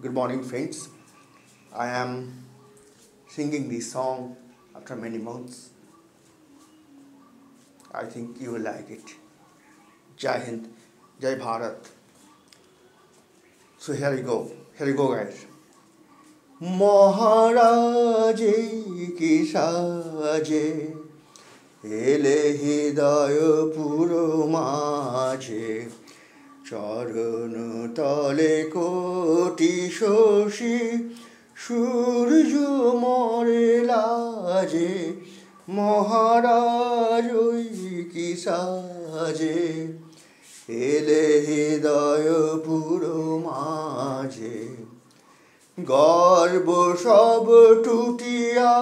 Good morning, friends. I am singing this song after many months. I think you will like it. Jai Hind, Jai Bharat. So here you go. Here you go, guys. মহারাজে কি সাজে এলে হৃদয় পুরো মাঝে চরণ তলে কোটি শশী সূর্য মরে লাজে মহারাজ ওই কি সাজে এলে হৃদয় পুরো মাঝে গর্ব সব টুটিয়া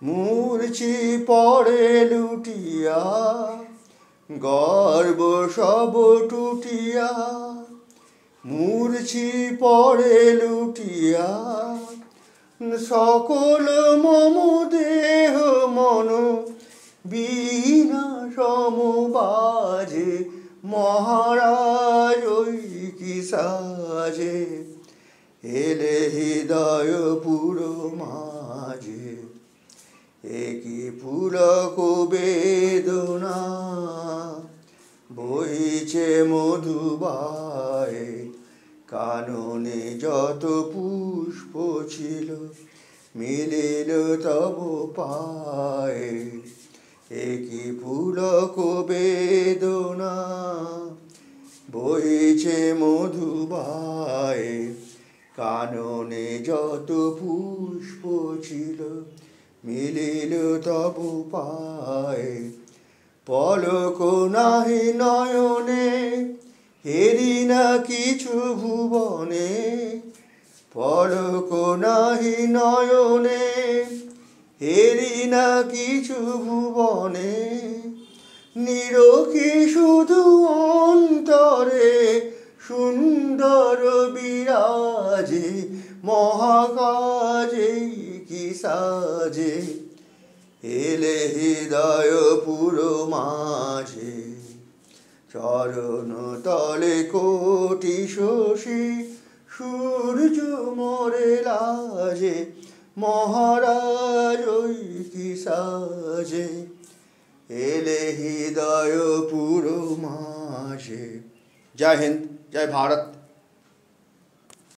মূর্ছি পড়ে লুটিয়া গর্ব সব টুটিয়া মূর্ছি পড়ে লুটিয়া সকল মম দেহ মন বীণা সমবাজে মহারাজ ওই কি সাজে এলে হৃদয় পুরো মাঝে একই পুলক বেদনা বইছে মধুবায়ে কাননে যত পুষ্প ছিল মিলিল তব পায়ে একই পুলক বেদনা বইছে মধুবায়ে কাননে যত পুষ্প ছিল মিলিল তব পায়ে পলক নাহি নয়নে হেরি না কিছু ভুবনে পলক নাহি নয়নে হেরি না কিছু ভুবনে নিরখি শুধু অন্তরে সুন্দর বিরাজে মহাকাজে কি সাজে এলে হৃদয় পুরো মাঝে চরণ তলে কোটি শশী সূর্য মরে লাজে মহারাজ ওই কি সাজে এলে হৃদয় পুরো মাঝে। জয় হিন্দ, জয় भारत।